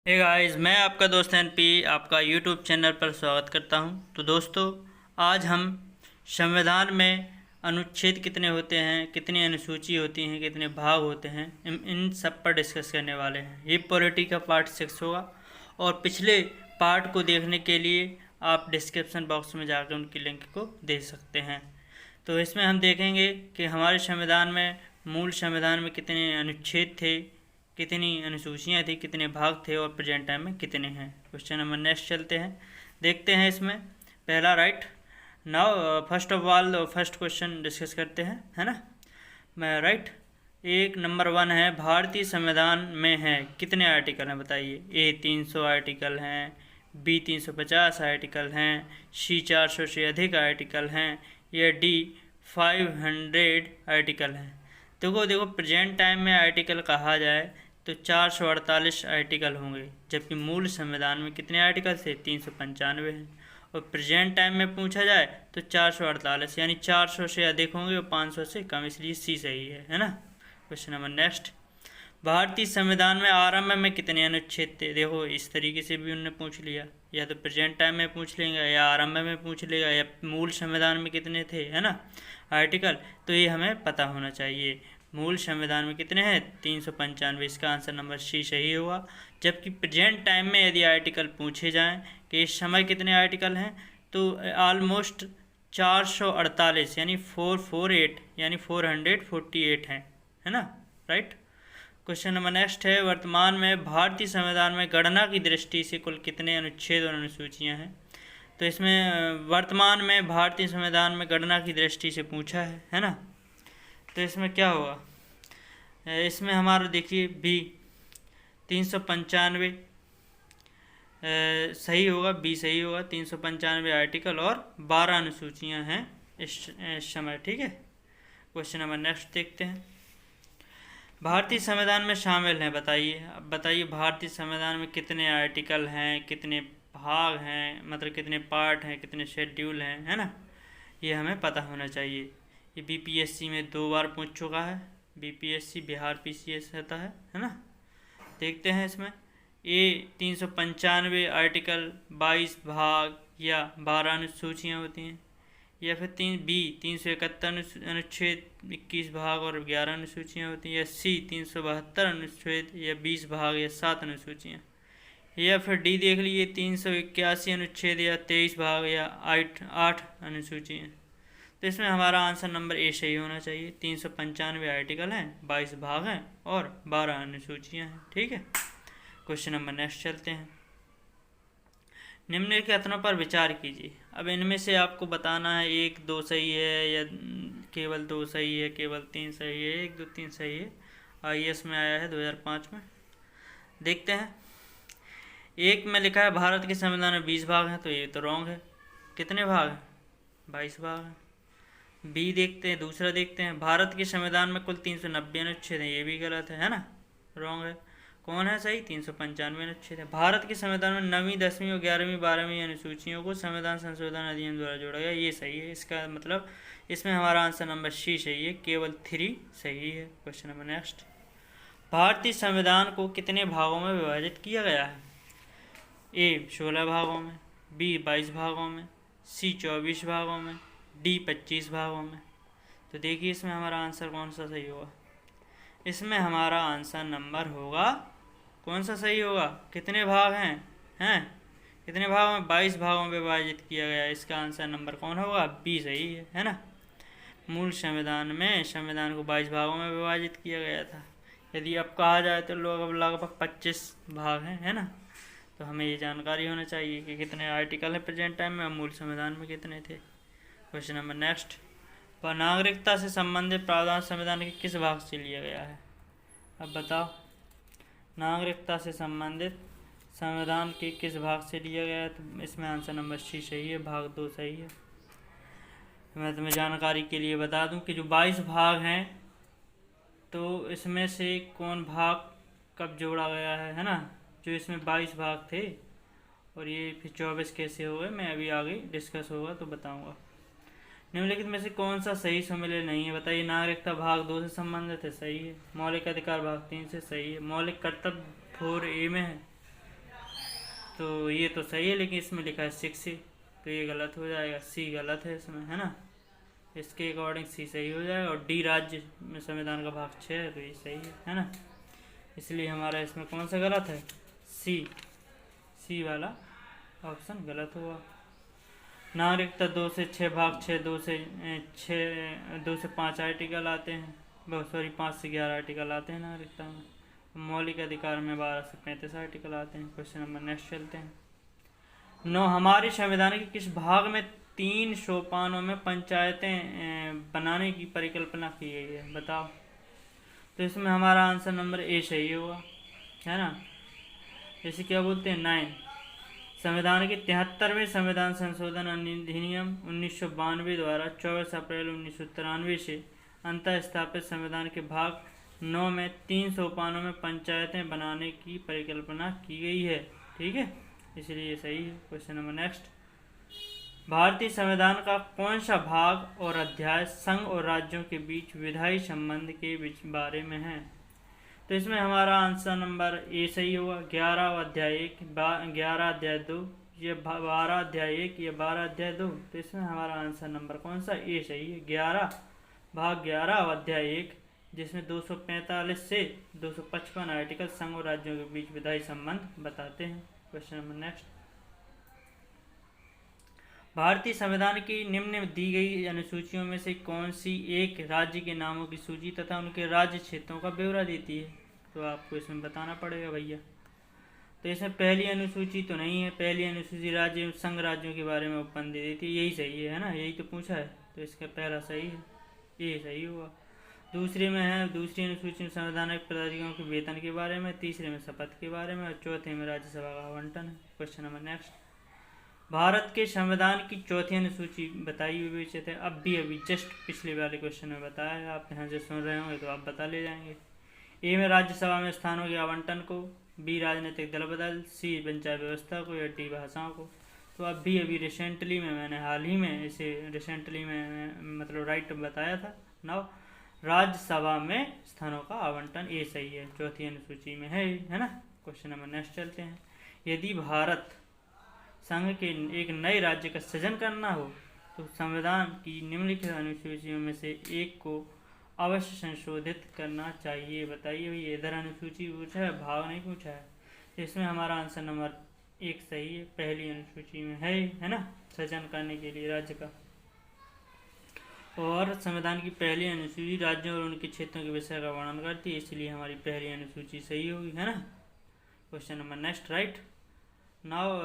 Hey guys, मैं आपका दोस्त एनपी आपका यूट्यूब चैनल पर स्वागत करता हूं। तो दोस्तों, आज हम संविधान में अनुच्छेद कितने होते हैं, कितनी अनुसूची होती हैं, कितने भाग होते हैं, इन सब पर डिस्कस करने वाले हैं। ये पॉलिटी का पार्ट 6 होगा और पिछले पार्ट को देखने के लिए आप डिस्क्रिप्शन बॉक्स में जाकर उनकी लिंक को देख सकते हैं। तो इसमें हम देखेंगे कि हमारे संविधान में, मूल संविधान में कितने अनुच्छेद थे, कितनी अनुसूचियाँ थी, कितने भाग थे और प्रेजेंट टाइम में कितने हैं। क्वेश्चन नंबर नेक्स्ट चलते हैं, देखते हैं। इसमें पहला right now first of all first question discuss करते हैं, है ना। मैं राइट एक नंबर 1 है, भारतीय संविधान में है कितने आर्टिकल हैं बताइए। ए 300 आर्टिकल हैं, बी 350 आर्टिकल हैं, सी 400 से अधिक आर्टिकल हैं, या डी 500 आर्टिकल हैं। देखो प्रेजेंट टाइम में आर्टिकल कहा जाए तो 448 आर्टिकल होंगे, जबकि मूल संविधान में कितने आर्टिकल थे, 395 हैं। और प्रेजेंट टाइम में पूछा जाए तो 448, यानी 400 से अधिक होंगे और 500 से कम, इसलिए सी सही है ना। क्वेश्चन नंबर नेक्स्ट, भारतीय संविधान में आरंभ में कितने अनुच्छेद थे। देखो इस तरीके से भी उन्होंने पूछ लिया, या तो प्रेजेंट टाइम में पूछ लेंगे, या आरंभ में पूछ लेगा, या मूल संविधान में कितने थे, है ना आर्टिकल। तो ये हमें पता होना चाहिए। मूल संविधान में कितने हैं, 395। इसका आंसर नंबर सी सही होगा। जबकि प्रेजेंट टाइम में यदि आर्टिकल पूछे जाएं कि इस समय कितने आर्टिकल हैं, तो ऑलमोस्ट 448 यानी 448 यानी 448 हैं, है ना राइट। क्वेश्चन नंबर नेक्स्ट है, वर्तमान में भारतीय संविधान में गणना की दृष्टि से कुल कितने अनुच्छेद और अनुसूचियां हैं। तो इसमें वर्तमान में भारतीय संविधान में गणना की दृष्टि से पूछा है ना। तो इसमें क्या होगा, इसमें हमारा देखिए बी 395 सही होगा, बी सही होगा। 395 आर्टिकल और 12 अनुसूचियां हैं इस समय, ठीक है। क्वेश्चन नंबर नेक्स्ट देखते हैं, भारतीय संविधान में शामिल हैं बताइए। अब बताइए भारतीय संविधान में कितने आर्टिकल हैं, कितने भाग हैं, मतलब कितने पार्ट हैं, कितने शेड्यूल हैं, है ना। ये हमें पता होना चाहिए। ये बीपीएससी में 2 बार पूछ चुका है, बीपीएससी बिहार पीसीएस रहता है ना। देखते हैं इसमें ए 395 आर्टिकल 22 भाग या 12 अनुसूचियाँ होती हैं, या फिर बी 371 अनुच्छेद 21 भाग और 11 अनुसूचियाँ होती हैं, या सी 372 अनुच्छेद या 20 भाग या 7 अनुसूचियाँ, या फिर डी देख लीजिए 381 अनुच्छेद या 23 भाग या 8 अनुसूचियाँ। तो इसमें हमारा आंसर नंबर ए सही होना चाहिए। 395 आर्टिकल हैं, 22 भाग हैं और 12 अनुसूचियाँ हैं, ठीक है। क्वेश्चन नंबर नेक्स्ट चलते हैं, निम्नलिखित कथनों पर विचार कीजिए। अब इनमें से आपको बताना है 1 2 सही है, या केवल 2 सही है, केवल 3 सही है, 1 2 3 सही है। आईएएस में आया है 2005 में। देखते हैं, एक में लिखा है भारत के संविधान में 20 भाग हैं, तो ये तो रॉन्ग है। कितने भाग हैं, 22 भाग हैं। बी देखते हैं, दूसरा देखते हैं, भारत के संविधान में कुल 390 अनुच्छेद हैं, ये भी गलत है ना, रॉन्ग है। कौन है सही, 395 अनुच्छेद है। भारत के संविधान में 9वीं 10वीं और 11वीं 12वीं अनुसूचियों को संविधान संशोधन अधिनियम द्वारा जोड़ा गया, ये सही है। इसका मतलब इसमें हमारा आंसर नंबर सी सही है, केवल 3 सही है। क्वेश्चन नंबर नेक्स्ट, भारतीय संविधान को कितने भागों में विभाजित किया गया है। ए 16 भागों में, बी 22 भागों में, सी 24 भागों में, डी 25 भागों में। तो देखिए इसमें हमारा आंसर कौन सा सही होगा। इसमें हमारा आंसर नंबर होगा, कौन सा सही होगा, कितने भाग हैं कितने भागों में, 22 भागों में विभाजित किया गया। इसका आंसर नंबर कौन होगा, बी सही है ना। मूल संविधान में संविधान को 22 भागों में विभाजित किया गया था। यदि अब कहा जाए तो लगभग 25 भाग हैं, है ना। तो हमें ये जानकारी होना चाहिए कि कितने आर्टिकल है प्रेजेंट टाइम में, मूल संविधान में कितने थे। क्वेश्चन नंबर नेक्स्ट, नागरिकता से संबंधित प्रावधान संविधान के किस भाग से लिया गया है। अब बताओ, नागरिकता से संबंधित संविधान के किस भाग से लिया गया है। तो इसमें आंसर नंबर सी सही है, भाग 2 सही है। मैं तुम्हें जानकारी के लिए बता दूं कि जो 22 भाग हैं, तो इसमें से कौन भाग कब जोड़ा गया है ना। जो इसमें 22 भाग थे और ये फिर 24 कैसे हो गए, मैं अभी आगे डिस्कस होगा तो बताऊंगा। निम्नलिखित में से कौन सा सही सम्मिलित नहीं है बताइए। नागरिकता भाग 2 से संबंधित है, सही है। मौलिक अधिकार भाग 3 से, सही है। मौलिक कर्तव्य 4A में है, तो ये तो सही है, लेकिन इसमें लिखा है 6 सी, तो ये गलत हो जाएगा, सी गलत है इसमें, है ना। इसके अकॉर्डिंग सी सही हो जाएगा। और डी राज्य में संविधान का भाग 6 है, तो ये सही है ना। इसलिए हमारा इसमें कौन सा गलत है, सी वाला ऑप्शन गलत हुआ। नागरिकता 2 से 6 भाग 6, 2 से 5 आर्टिकल आते हैं, सॉरी 5 से 11 आर्टिकल आते हैं नागरिकता में। मौलिक अधिकार में 12 से 35 आर्टिकल आते हैं। क्वेश्चन नंबर नेक्स्ट चलते हैं। 9, हमारे संविधान के किस भाग में 3 सोपानों में पंचायतें बनाने की परिकल्पना की गई है, बताओ। तो इसमें हमारा आंसर नंबर ए सही होगा, है ना। जैसे क्या बोलते हैं 9, संविधान के 73वें संविधान संशोधन अधिनियम 1992 द्वारा 24 अप्रैल 1993 से अंतः स्थापित संविधान के भाग 9 में 3 सोपानों में पंचायतें बनाने की परिकल्पना की गई है, ठीक है, इसलिए ये सही है। क्वेश्चन नंबर नेक्स्ट, भारतीय संविधान का कौन सा भाग और अध्याय संघ और राज्यों के बीच विधायी संबंध के बारे में है। तो इसमें हमारा आंसर नंबर ए सही होगा। 11 अध्याय 1, 11 अध्याय 2, ये 12 अध्याय 1, ये 12 अध्याय 2। तो इसमें हमारा आंसर नंबर कौन सा, ए सही है। 11 भाग 11 अध्याय 1, जिसमें 245 से 255 आर्टिकल संघ और राज्यों के बीच विधायी संबंध बताते हैं। क्वेश्चन नंबर नेक्स्ट, भारतीय संविधान की निम्न दी गई अनुसूचियों में से कौन सी एक राज्य के नामों की सूची तथा उनके राज्य क्षेत्रों का ब्यौरा देती है। तो आपको इसमें बताना पड़ेगा भैया। तो इसमें पहली अनुसूची तो नहीं है, पहली अनुसूची राज्य संघ राज्यों के बारे में उत्पन्न दे देती है, यही सही है ना, यही तो पूछा है, तो इसका पहला सही है, ये सही हुआ। दूसरे में है, दूसरी अनुसूची में संवैधानिक पदाधिकारियों के वेतन के बारे में, तीसरे में शपथ के बारे में, और चौथे में राज्यसभा का आवंटन है। क्वेश्चन नंबर नेक्स्ट, भारत के संविधान की चौथी अनुसूची बताई हुई विषय थे, अभी जस्ट पिछले वाले क्वेश्चन में बताया है, आप यहाँ से सुन रहे होंगे तो आप बता ले जाएंगे। ए में राज्यसभा में स्थानों के आवंटन को, बी राजनीतिक दल बदल, सी पंचायत व्यवस्था को, या डी भाषाओं को। तो अभी रिसेंटली में मैंने हाल ही में इसे रिसेंटली में मतलब राइट बताया था। नाउ राज्यसभा में स्थानों का आवंटन ए सही है, चौथी अनुसूची में है ना। क्वेश्चन नंबर नेक्स्ट चलते हैं। यदि भारत संघ के एक नए राज्य का सृजन करना हो तो संविधान की निम्नलिखित अनुसूचियों में से एक को अवश्य संशोधित करना चाहिए, बताइए भैया। इधर अनुसूची पूछा है, भाग नहीं पूछा है, इसमें हमारा आंसर नंबर 1 सही है, पहली अनुसूची में है ना, सृजन करने के लिए राज्य का। और संविधान की पहली अनुसूची राज्यों और उनके क्षेत्रों के विषय का वर्णन करती है, इसलिए हमारी पहली अनुसूची सही होगी, है ना। Question number next right now,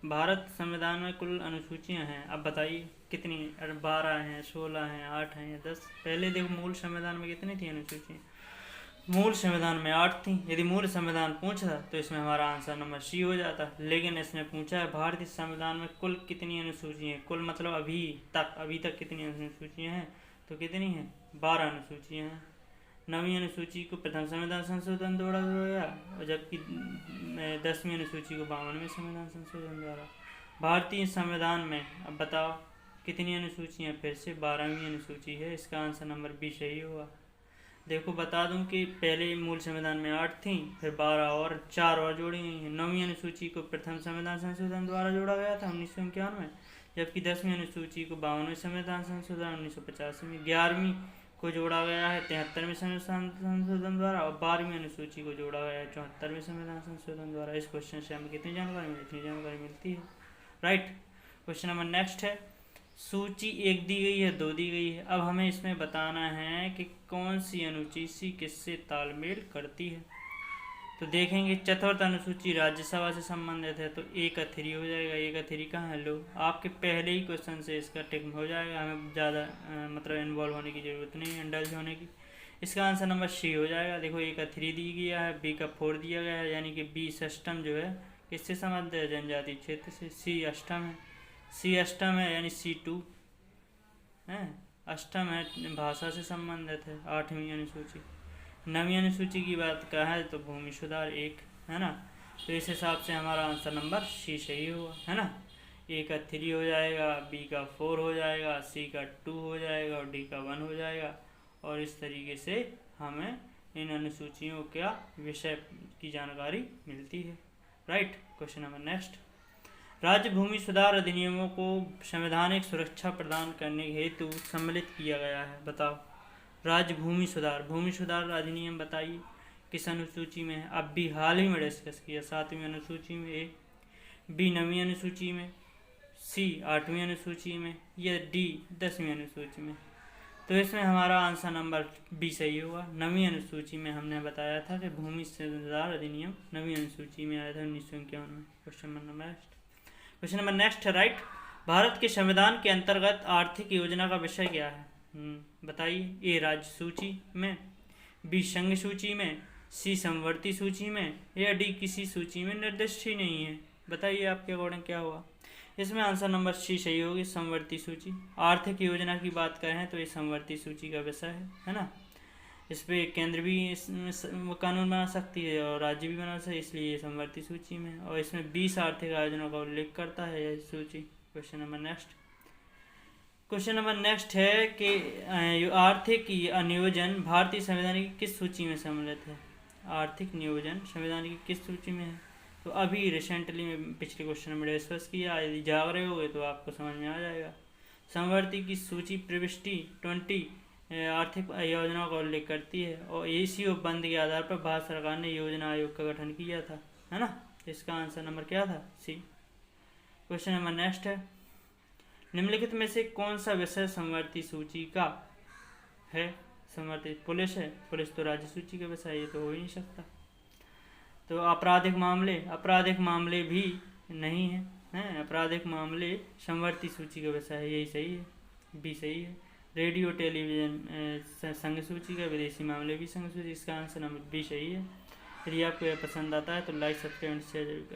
Bharat संविधान में कुल अनुसूचियां हैं, अब बताइए कितनी, 12 हैं, 16 हैं, 8 हैं या 10। पहले देखो मूल संविधान में कितनी थी अनुसूचियाँ, मूल संविधान में 8 थी। यदि मूल संविधान पूछा तो इसमें हमारा आंसर नंबर सी हो जाता, लेकिन इसमें पूछा है भारतीय संविधान में कुल कितनी अनुसूचियाँ हैं, कुल मतलब अभी तक कितनी अनुसूचियाँ हैं, तो कितनी हैं, 12 अनुसूचियाँ हैं। 9वीं अनुसूची को प्रथम संविधान संशोधन द्वारा जोड़ा गया, और जबकि 10वीं अनुसूची को 52वें संविधान संशोधन द्वारा। भारतीय संविधान में अब बताओ कितनी अनुसूचियाँ, फिर से 12वीं अनुसूची है, इसका आंसर नंबर बी सही होगा। देखो बता दूं कि पहले मूल संविधान में 8 थी, फिर 12 और 4 और जोड़ी गई हैं। 9वीं अनुसूची को प्रथम संविधान संशोधन द्वारा जोड़ा गया था 1951 में, जबकि 10वीं अनुसूची को 52वें संविधान संशोधन 1985 में, 11वीं को जोड़ा गया है 73वें संविधान संशोधन द्वारा, और 12वीं अनुसूची को जोड़ा गया है 74वें संविधान संशोधन द्वारा। इस क्वेश्चन से हमें कितनी जानकारी मिली, इतनी जानकारी मिलती है, राइट। क्वेश्चन नंबर नेक्स्ट है, सूची 1 दी गई है, 2 दी गई है, अब हमें इसमें बताना है कि कौन सी अनुसूची किससे तालमेल करती है। तो देखेंगे चतुर्थ अनुसूची राज्यसभा से संबंधित है, तो ए का 3 हो जाएगा। ए का 3 कहाँ है, लो आपके पहले ही क्वेश्चन से इसका टिक हो जाएगा, हमें ज़्यादा मतलब इन्वॉल्व होने की ज़रूरत नहीं है, इंडल्ज होने की। इसका आंसर नंबर सी हो जाएगा। देखो ए का 3 दी गया है, बी का 4 दिया गया है, यानी कि बी अष्टम जो है किससे संबंधित है, जनजातीय क्षेत्र से। सी अष्टम है, सी अष्टम है यानी C2 है, अष्टम है भाषा से संबंधित है, 8वीं अनुसूची। 9वीं अनुसूची की बात का है तो भूमि सुधार 1 है ना, तो इस हिसाब से हमारा आंसर नंबर सी सही हुआ, है ना। ए का 3 हो जाएगा, बी का 4 हो जाएगा, सी का 2 हो जाएगा, और डी का 1 हो जाएगा। और इस तरीके से हमें इन अनुसूचियों का विषय की जानकारी मिलती है, राइट। क्वेश्चन नंबर नेक्स्ट, राज्य भूमि सुधार अधिनियमों को संवैधानिक सुरक्षा प्रदान करने हेतु सम्मिलित किया गया है। बताओ। राज्य भूमि सुधार अधिनियम बताइए किस अनुसूची में है। अब भी हाल ही में डिस्कस किया, 7वीं अनुसूची में, ए, बी 9वीं अनुसूची में, सी 8वीं अनुसूची में, या डी 10वीं अनुसूची में। तो इसमें हमारा आंसर नंबर बी सही होगा। 9वीं अनुसूची में हमने बताया था कि भूमि सुधार अधिनियम 9वीं अनुसूची में आया था 1951 में। क्वेश्चन नंबर नेक्स्ट है राइट। भारत के संविधान के अंतर्गत आर्थिक योजना का विषय क्या है? बताइए। ए राज्य सूची में, बी संघ सूची में, सी समवर्ती सूची में, या डी किसी सूची में निर्दिष्ट ही नहीं है। बताइए आपके अकॉर्डिंग क्या होगा। इसमें आंसर नंबर सी सही होगी, समवर्ती सूची। आर्थिक योजना की बात करें तो ये समवर्ती सूची का विषय है ना। इस पर केंद्र भी कानून बना सकती है और राज्य भी बना सकती है, इसलिए ये समवर्ती सूची में। और इसमें 20 आर्थिक आयोजनों का उल्लेख करता है यह सूची। क्वेश्चन नंबर नेक्स्ट है कि आर्थिक नियोजन भारतीय संविधान की किस सूची में सम्मिलित है? आर्थिक नियोजन संविधान की किस सूची में है? तो अभी रिसेंटली में पिछले क्वेश्चन में डिस्कस किया, यदि जाग रहे होगे तो आपको समझ में आ जाएगा। समवर्ती की सूची प्रविष्टि 20 आर्थिक योजनाओं का उल्लेख करती है और इसी उपबंध के आधार पर भारत सरकार ने योजना आयोग का गठन किया था, है ना। इसका आंसर नंबर क्या था? सी। क्वेश्चन नंबर नेक्स्ट है, निम्नलिखित में से कौन सा विषय समवर्ती सूची का है? समवर्ती पुलिस है, पुलिस तो राज्य सूची का विषय, ये तो हो ही नहीं सकता। तो आपराधिक मामले भी नहीं है, आपराधिक मामले समवर्ती सूची का विषय है, यही सही है, बी सही है। रेडियो टेलीविज़न संघ सूची का, विदेशी मामले भी संघ सूची, इसका आंसर नंबर बी सही है। यदि आपको यह पसंद आता है तो लाइक, सब्सक्राइब, शेयर जरूर करें।